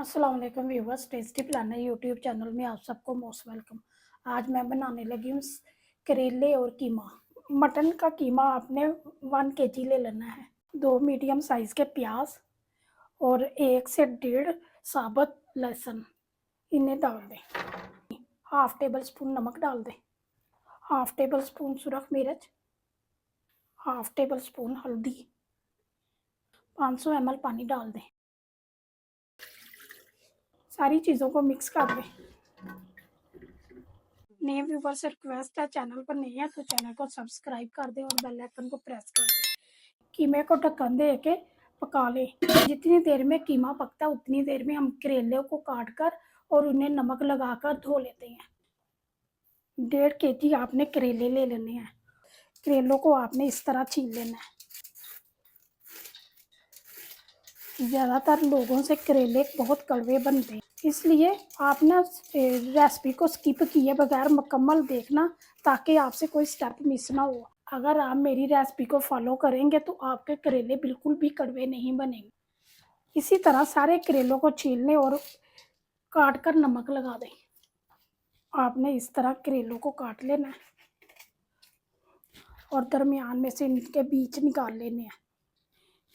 अस्सलाम वालेकुम viewers, tasty planner YouTube channel में आप सबको मोस्ट वेलकम। आज मैं बनाने लगी हूँ करेले और कीमा। मटन का कीमा आपने 1 kg ले लेना है। 2 मीडियम साइज़ के प्याज और 1 से 1.5 साबुत लहसुन इन्हें डाल दें। हाफ टेबल स्पून नमक डाल दें, हाफ टेबल स्पून सुरख मिर्च, हाफ टेबल स्पून हल्दी, 500 ml पानी डाल दें। सारी चीज़ों को मिक्स कर दें। नए व्यूवर से रिक्वेस्ट है, चैनल पर नहीं है तो चैनल को सब्सक्राइब कर दें और बेल आइकन को प्रेस कर दें। कीमे को ढक्कन दे के पका लें। जितनी देर में कीमा पकता है उतनी देर में हम करेले को काट कर और उन्हें नमक लगाकर धो लेते हैं। 1.5 kg आपने करेले ले लेने हैं। करेलों को आपने इस तरह छील लेना है। ज़्यादातर लोगों से करेले बहुत कड़वे बनते हैं, इसलिए आप ना रेसिपी को स्किप किए बगैर मुकम्मल देखना ताकि आपसे कोई स्टेप मिस ना हो। अगर आप मेरी रेसिपी को फॉलो करेंगे तो आपके करेले बिल्कुल भी कड़वे नहीं बनेंगे। इसी तरह सारे करेलों को छील लें और काट कर नमक लगा दें। आपने इस तरह करेलों को काट लेना है और दरमियान में से इनके बीज निकाल लेने हैं।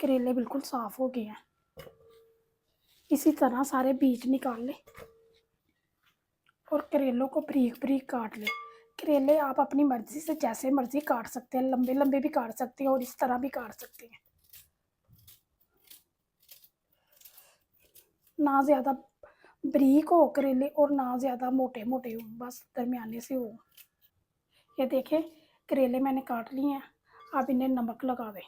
करेले बिल्कुल साफ़ हो गए हैं। इसी तरह सारे बीज निकाल लें और करेलों को बारीक बारीक काट लें। करेले आप अपनी मर्ज़ी से जैसे मर्ज़ी काट सकते हैं, लंबे लंबे भी काट सकते हैं और इस तरह भी काट सकते हैं। ना ज़्यादा बारीक हो करेले और ना ज़्यादा मोटे मोटे हो, बस दरमियाने से हो। ये देखें, करेले मैंने काट लिए हैं। अब इन्हें नमक लगा दें।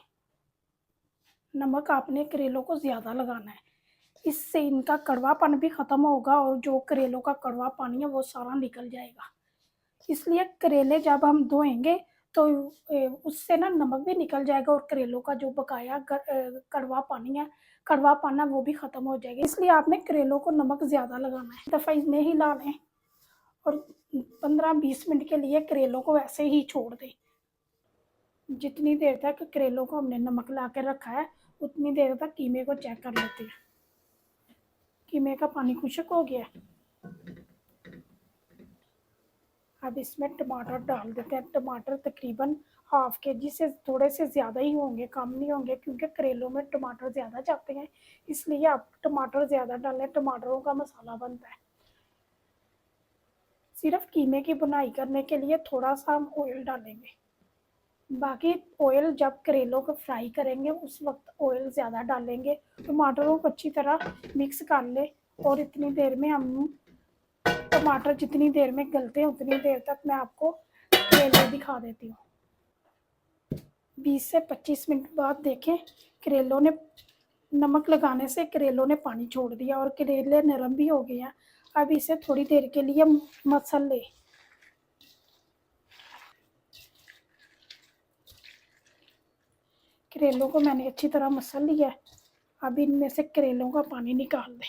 नमक आपने करेलों को ज़्यादा लगाना है, इससे इनका कड़वापन भी ख़त्म होगा और जो करेलों का कड़वा पानी है वो सारा निकल जाएगा। इसलिए करेले जब हम धोएंगे तो उससे ना नमक भी निकल जाएगा और करेलों का जो बकाया कड़वा पानी है, कड़वापन है, वो भी ख़त्म हो जाएगा। इसलिए आपने करेलों को नमक ज़्यादा लगाना है। दफ़ा इन्हें हिला लें और 15-20 मिनट के लिए करेलों को ऐसे ही छोड़ दें। जितनी देर तक करेलों को हमने नमक ला के रखा है उतनी देर तक कीमे को चेक कर लेते हैं। कीमे का पानी खुश्क हो गया है। अब इसमें टमाटर डाल देते हैं। टमाटर तकरीबन हाफ kg से थोड़े से ज़्यादा ही होंगे, कम नहीं होंगे, क्योंकि करेलों में टमाटर ज़्यादा जाते हैं, इसलिए आप टमाटर ज़्यादा डालें। टमाटरों का मसाला बनता है। सिर्फ कीमे की बुनाई करने के लिए थोड़ा सा हम ऑयल डालेंगे, बाकी ऑयल जब करेलों को फ्राई करेंगे उस वक्त ऑयल ज़्यादा डालेंगे। टमाटरों को अच्छी तरह मिक्स कर ले और इतनी देर में हम टमाटर जितनी देर में गलते हैं उतनी देर तक मैं आपको करेले दिखा देती हूँ। 20 से 25 मिनट बाद देखें, करेलों ने नमक लगाने से करेलों ने पानी छोड़ दिया और करेले नरम भी हो गए हैं। अब इसे थोड़ी देर के लिए मसल ले। करेलों को मैंने अच्छी तरह मसल लिया है। अब इनमें से करेलों का पानी निकाल दें।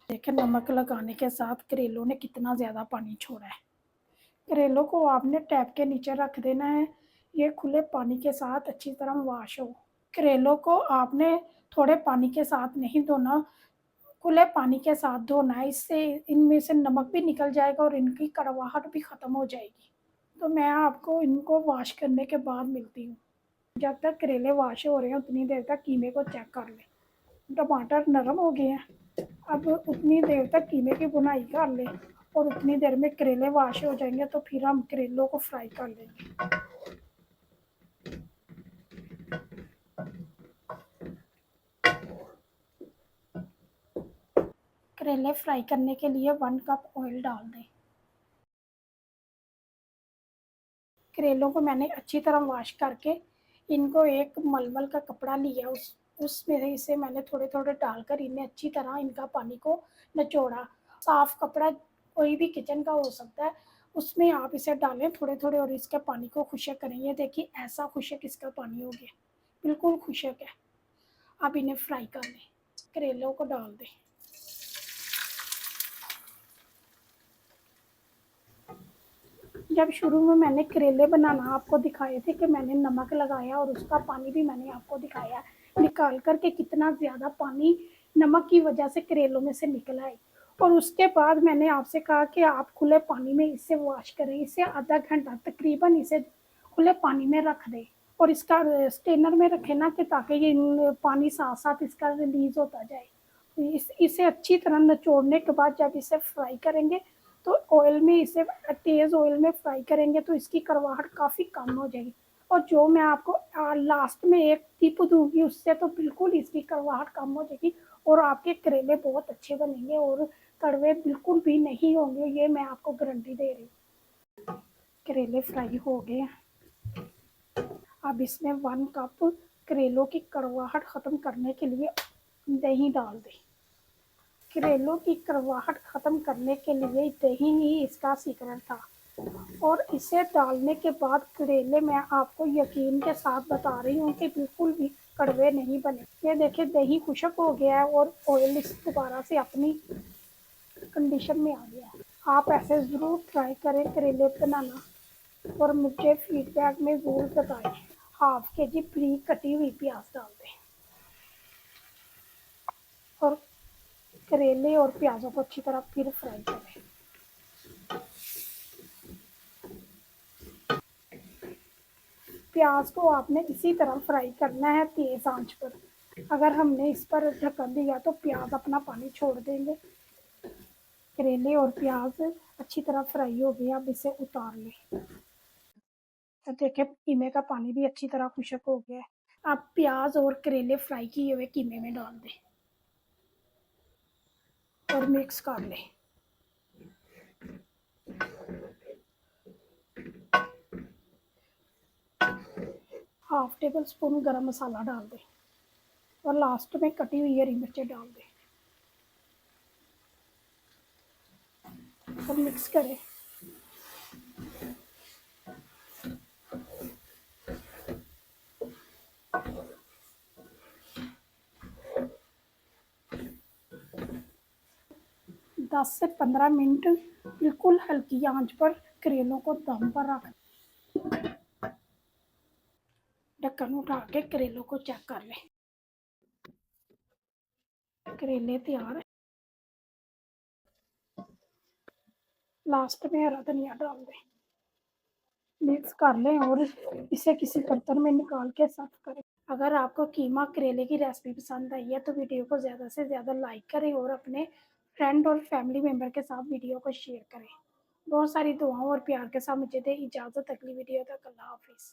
देखें, नमक लगाने के साथ करेलों ने कितना ज़्यादा पानी छोड़ा है। करेलों को आपने टैप के नीचे रख देना है, ये खुले पानी के साथ अच्छी तरह वॉश हो। करेलों को आपने थोड़े पानी के साथ नहीं धोना, खुले पानी के साथ धोना है, इससे इनमें से नमक भी निकल जाएगा और इनकी कड़वाहट भी ख़त्म हो जाएगी। तो मैं आपको इनको वॉश करने के बाद मिलती हूँ। जब तक करेले वॉश हो रहे हैं उतनी देर तक कीमे को चेक कर लें। टमाटर नरम हो गए हैं। अब उतनी देर तक कीमे की बुनाई कर लें और उतनी देर में करेले वॉश हो जाएंगे तो फिर हम करेलों को फ्राई कर लेंगे। करेले फ्राई करने के लिए 1 कप ऑयल डाल दें। करेलों को मैंने अच्छी तरह वॉश करके इनको एक मलमल का कपड़ा लिया, उसमें इसे मैंने थोड़े थोड़े डालकर इन्हें अच्छी तरह इनका पानी को निचोड़ा। साफ़ कपड़ा कोई भी किचन का हो सकता है, उसमें आप इसे डालें थोड़े थोड़े और इसके पानी को खुश्क करें। ये देखिए, ऐसा खुश्क इसका पानी हो गया, बिल्कुल खुश्क है। अब इन्हें फ्राई कर लें। करेलों को डाल दें। जब शुरू में मैंने करेले बनाना आपको दिखाए थे कि मैंने नमक लगाया और उसका पानी भी मैंने आपको दिखाया निकाल कर के कितना ज़्यादा पानी नमक की वजह से करेलों में से निकला है। और उसके बाद मैंने आपसे कहा कि आप खुले पानी में इसे वॉश करें, इसे आधा घंटा तकरीबन इसे खुले पानी में रख दें और इसका स्टेनर में रखें ना कि ताकि ये पानी साथ साथ इसका रिलीज होता जाए। इसे अच्छी तरह निचोड़ने के बाद जब इसे फ्राई करेंगे तो ऑयल में इसे तेज़ ऑयल में फ्राई करेंगे तो इसकी कड़वाहट काफ़ी कम हो जाएगी। और जो मैं आपको लास्ट में एक टिप दूंगी उससे तो बिल्कुल इसकी कड़वाहट कम हो जाएगी और आपके करेले बहुत अच्छे बनेंगे और कड़वे बिल्कुल भी नहीं होंगे, ये मैं आपको गारंटी दे रही हूँ। करेले फ्राई हो गए। अब इसमें 1 कप करेलों की कड़वाहट ख़त्म करने के लिए दही डाल दें। करेलों की कड़वाहट ख़त्म करने के लिए दही ही इसका सीक्रेट था। और इसे डालने के बाद करेले मैं आपको यकीन के साथ बता रही हूँ कि बिल्कुल भी कड़वे नहीं बने। ये देखिए दही खुशक हो गया है और ऑयल इस दोबारा से अपनी कंडीशन में आ गया है। आप ऐसे ज़रूर ट्राई करें करेले बनाना और मुझे फीडबैक में ज़रूर बताएं। 1/2 kg बारीक कटी हुई प्याज डाल दें और करेले और प्याज़ों को अच्छी तरह फिर फ्राई करें। प्याज को आपने इसी तरह फ्राई करना है तेज़ आंच पर। अगर हमने इस पर ढक्कन दिया तो प्याज अपना पानी छोड़ देंगे। करेले और प्याज अच्छी तरह फ्राई हो गए, अब इसे उतार लें। तो देखिए कीमे का पानी भी अच्छी तरह खुशक हो गया है। अब प्याज और करेले फ्राई किए हुए कीमे में डाल दें और मिक्स कर लें। 1/2 टेबल स्पून गरम मसाला डाल दें और लास्ट में कटी हुई हरी मिर्चें डाल दें और मिक्स करें। दस से 15 मिनट बिल्कुल हल्की आंच पर करेलों को दम पर रख ढक्कन उठा के करेलों को चेक कर लें। करेले तैयार है। लास्ट में हरा धनिया डाल दें, मिक्स कर लें और इसे किसी बर्तन में निकाल के सर्व करें। अगर आपको कीमा करेले की रेसिपी पसंद आई है तो वीडियो को ज़्यादा से ज़्यादा लाइक करें और अपने फ्रेंड और फैमिली मेम्बर के साथ वीडियो को शेयर करें। बहुत सारी दुआओं और प्यार के साथ मुझे दें इजाज़त। अगली वीडियो तक अल्लाह हाफिज़।